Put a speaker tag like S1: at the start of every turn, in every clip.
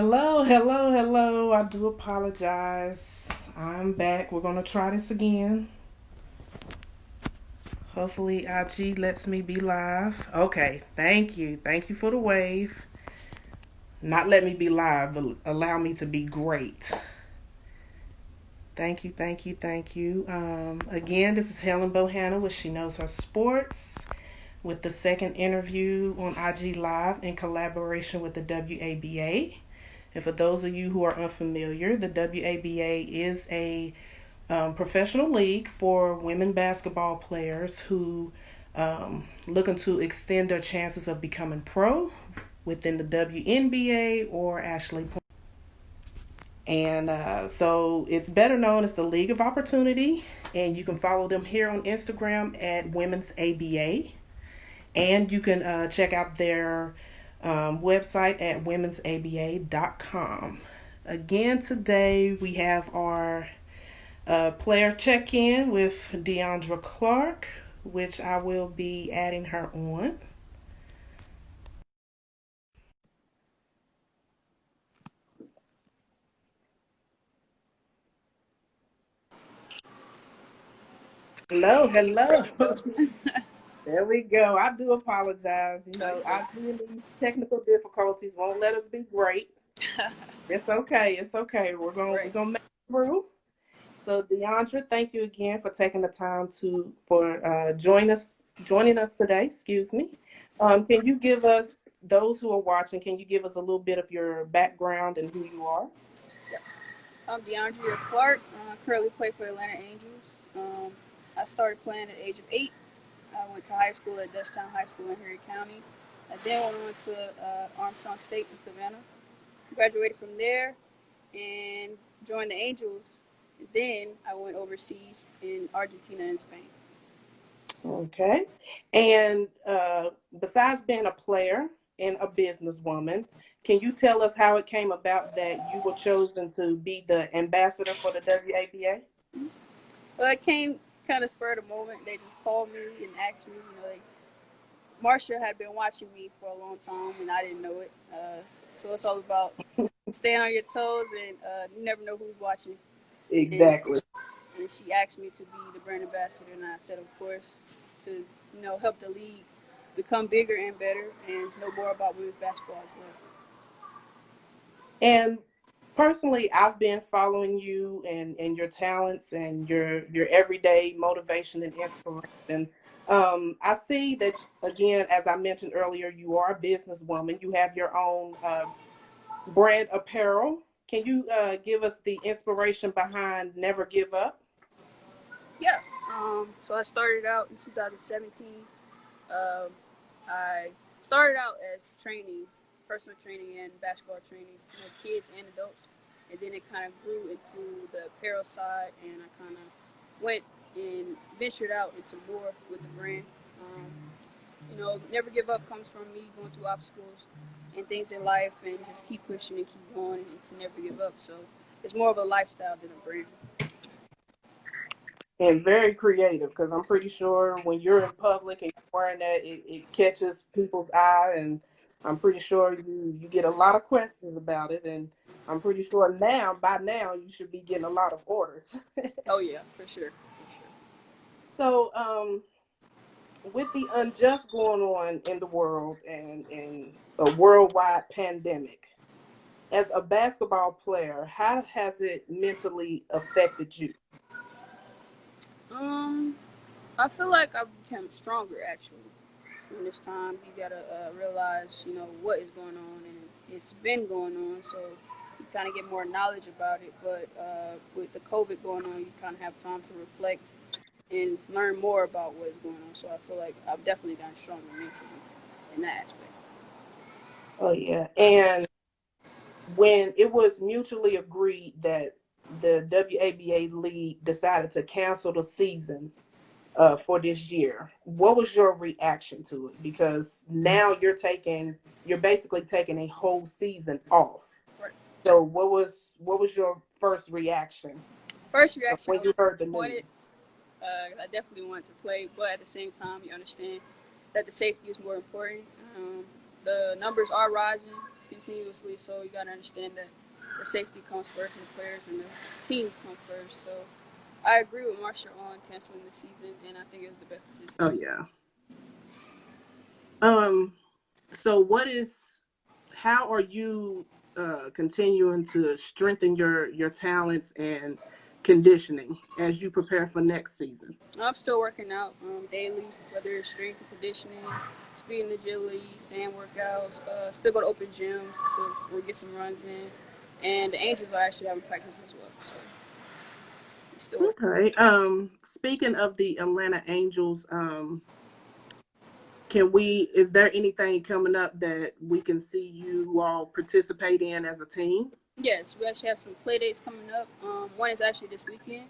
S1: Hello, hello, hello. I do apologize. I'm back. We're going to try this again. Hopefully, IG lets me be live. Okay, thank you. Thank you for the wave. Not let me be live, but allow me to be great. Thank you, thank you, thank you. Again, this is Helen Bohanna with She Knows Her Sports with the second interview on IG Live in collaboration with the WABA. And for those of you who are unfamiliar, the WABA is a professional league for women basketball players who looking to extend their chances of becoming pro within the WNBA or actually. And so it's better known as the League of Opportunity, and you can follow them here on Instagram at Women's ABA, and you can check out their website at womensaba.com. Again, today we have our player check-in with Deundria Clark, which I will be adding her on. Hello, hello. There we go. I do apologize. I do these technical difficulties won't let us be great. It's okay. It's okay. We're gonna make it through. So Deandra, thank you again for taking the time for joining us today. Excuse me. Can you give us those who are watching? Can you give us a little bit of your background and who you are?
S2: I'm Deundria Clark. I currently play for Atlanta Angels. I started playing at the age of 8. I went to high school at Dutchtown High School in Harry County. I then went on to Armstrong State in Savannah. Graduated from there and joined the Angels. And then I went overseas in Argentina and Spain.
S1: Okay. And besides being a player and a businesswoman, can you tell us how it came about that you were chosen to be the ambassador for the WABA?
S2: Well, it came kind of spur of the moment. They just called me and asked me, Marsha had been watching me for a long time and I didn't know it. So it's all about staying on your toes and you never know who's watching. And,
S1: Exactly.
S2: and she asked me to be the brand ambassador, and I said, of course, to help the league become bigger and better and know more about women's basketball as well.
S1: And personally, I've been following you and your talents and your everyday motivation and inspiration. I see that again, as I mentioned earlier, you are a businesswoman. You have your own brand apparel. Can you give us the inspiration behind Never Give Up?
S2: Yeah. So I started out in 2017. Um, I started out as training, personal training and basketball training, kids and adults, and then it kind of grew into the apparel side, and I kind of went and ventured out into more with the brand. Never give up comes from me going through obstacles and things in life, and just keep pushing and keep going, and to never give up. So it's more of a lifestyle than a brand.
S1: And very creative because I'm pretty sure when you're in public and you're wearing that, it catches people's eye, and I'm pretty sure you get a lot of questions about it, and I'm pretty sure by now you should be getting a lot of orders.
S2: Oh yeah, for sure, for sure.
S1: So with the unjust going on in the world and a worldwide pandemic, as a basketball player, how has it mentally affected you?
S2: Um, I feel like I've become stronger actually. In this time, you gotta realize, what is going on, and it's been going on. So you kind of get more knowledge about it. But with the COVID going on, you kind of have time to reflect and learn more about what is going on. So I feel like I've definitely gotten stronger mentally in that aspect.
S1: Oh yeah. And when it was mutually agreed that the WABA league decided to cancel the season for this year, what was your reaction to it? Because now you're basically taking a whole season off.
S2: Right.
S1: So what was your first reaction
S2: First reaction, I
S1: when
S2: was
S1: you heard the
S2: disappointed.
S1: news?
S2: I definitely wanted to play, but at the same time, you understand that the safety is more important. The numbers are rising, continuously. So you gotta understand that the safety comes first, and the players and the teams come first. So I agree with Marshall on canceling the season, and I think it was the best decision.
S1: Oh yeah. Um. So how are you continuing to strengthen your talents and conditioning as you prepare for next season?
S2: I'm still working out daily, whether it's strength and conditioning, speed and agility, sand workouts. Still go to open gyms to get some runs in, and the Angels are actually having practice as well. So we still working.
S1: Okay. Speaking of the Atlanta Angels, is there anything coming up that we can see you all participate in as a team?
S2: Yes, we actually have some play dates coming up. One is actually this weekend.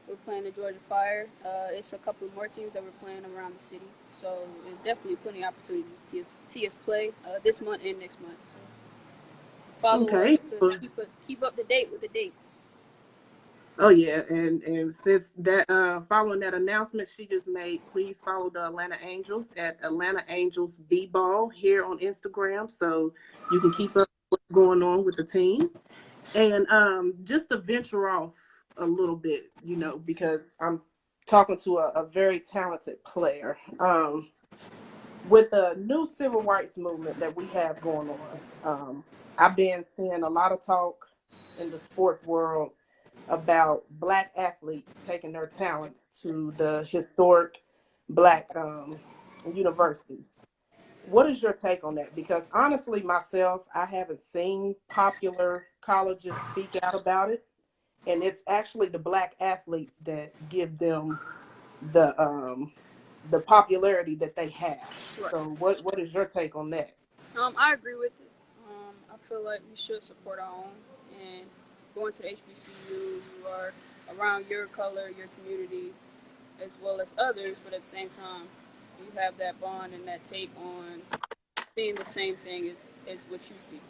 S2: We're playing the Georgia Fire. It's a couple more teams that we're playing around the city. So there's definitely plenty of opportunities to see us play this month and next month. So follow us
S1: Okay.
S2: to keep up to date with the dates.
S1: Oh yeah, and since that following that announcement she just made, please follow the Atlanta Angels at Atlanta Angels B Ball here on Instagram, so you can keep up what's going on with the team. And just to venture off a little bit, because I'm talking to a very talented player. With the new civil rights movement that we have going on, I've been seeing a lot of talk in the sports world about Black athletes taking their talents to the historic Black universities. What is your take on that? Because honestly, myself, I haven't seen popular colleges speak out about it, and it's actually the Black athletes that give them the popularity that they have.
S2: Right.
S1: So, what is your take on that?
S2: I agree with it. I feel like we should support our own and going to the HBCU. You are around your color, your community, as well as others, but at the same time, you have that bond and that take on seeing the same thing as what you see.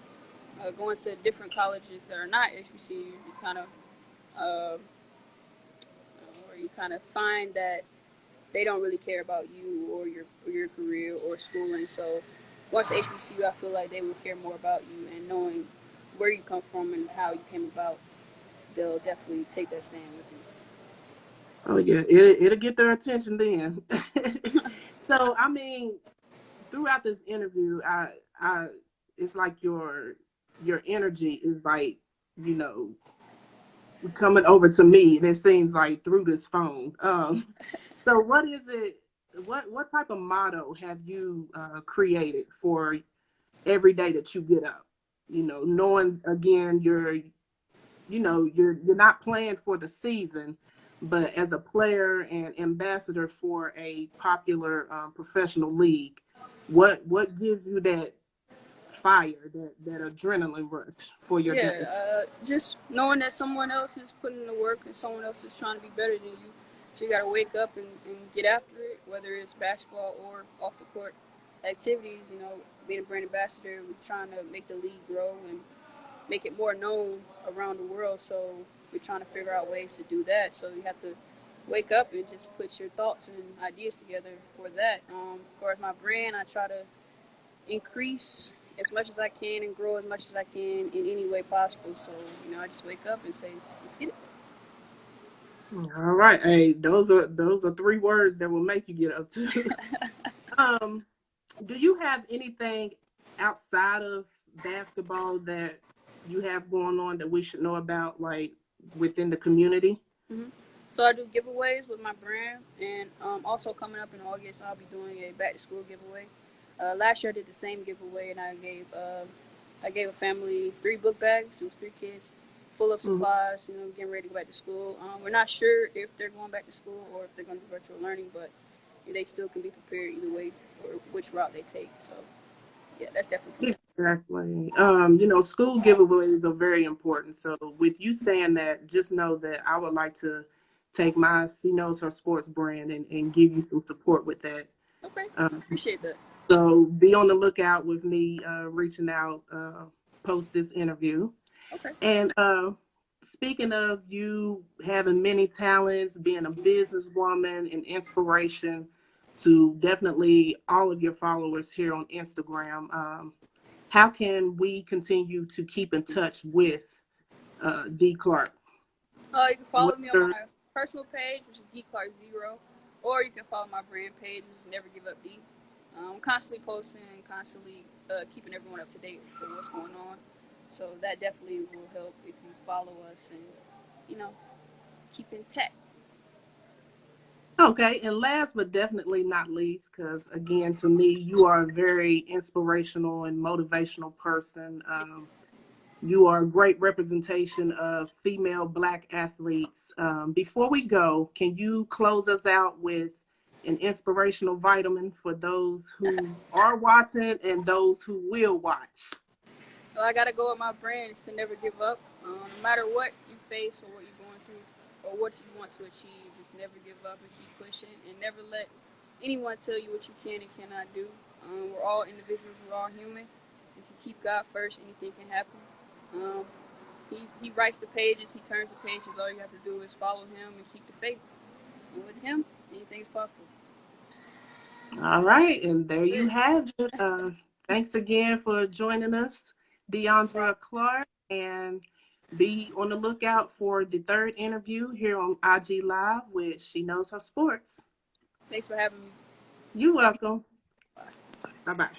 S2: Going to different colleges that are not HBCUs, you kind of or you kind of find that they don't really care about you or your career or schooling. So once HBCU, I feel like they will care more about you and knowing where you come from and how you came about. They'll definitely take that stand with you.
S1: Oh yeah, it'll get their attention then. So, I mean, throughout this interview, I it's like your energy is like, you know, coming over to me, and it seems like through this phone. So what is it? What type of motto have you created for every day that you get up? Knowing again you're not playing for the season, but as a player and ambassador for a popular professional league, what gives you that fire, that adrenaline rush for your
S2: Yeah,
S1: day?
S2: just knowing that someone else is putting in the work and someone else is trying to be better than you. So you got to wake up and get after it, whether it's basketball or off the court activities. Being a brand ambassador, we're trying to make the league grow and make it more known around the world. So we're trying to figure out ways to do that. So you have to wake up and just put your thoughts and ideas together for that. As far as my brand, I try to increase as much as I can and grow as much as I can in any way possible. So, I just wake up and say, let's get it.
S1: All right. Hey, those are three words that will make you get up to. um, do you have anything outside of basketball that you have going on that we should know about, like within the community?
S2: Mm-hmm. So I do giveaways with my brand, and also coming up in August, I'll be doing a back to school giveaway. Last year I did the same giveaway, and I gave a family 3 book bags. It was 3 kids, full of
S1: Mhm.
S2: supplies. Getting ready to go back to school. We're not sure if they're going back to school or if they're going to do virtual learning, but they still can be prepared either way or which route they take. So yeah, that's definitely coming up.
S1: Exactly. School giveaways are very important. So with you saying that, just know that I would like to take my She Knows Her Sports brand and give you some support with that.
S2: Okay,
S1: Um,
S2: appreciate that.
S1: so be on the lookout with me reaching out post this interview.
S2: Okay.
S1: And speaking of you having many talents, being a businesswoman and inspiration to definitely all of your followers here on Instagram, how can we continue to keep in touch with D. Clark?
S2: You can follow
S1: What's
S2: me on
S1: your
S2: my personal page, which is D Clark Zero, or you can follow my brand page, which is Never Give Up D. I'm constantly posting and constantly keeping everyone up to date with what's going on. So that definitely will help if you follow us and you know keep in tech.
S1: Okay, and last but definitely not least, because again, to me, you are a very inspirational and motivational person. You are a great representation of female Black athletes. Before we go, can you close us out with an inspirational vitamin for those who are watching and those who will watch?
S2: Well, I gotta go with my brand is to never give up. No matter what you face or what you're going through or what you want to achieve, just never give up and keep pushing and never let anyone tell you what you can and cannot do. We're all individuals, we're all human. If you keep God first, anything can happen. Um, he writes the pages, he turns the pages. All you have to do is follow him and keep the faith. And with him, anything's possible.
S1: All right, and there
S2: That's
S1: you
S2: it.
S1: have it. Thanks again for joining us, Deundria Clark, and be on the lookout for the third interview here on IG Live with She Knows Her Sports.
S2: Thanks for having me.
S1: You're welcome.
S2: Bye.
S1: Bye bye.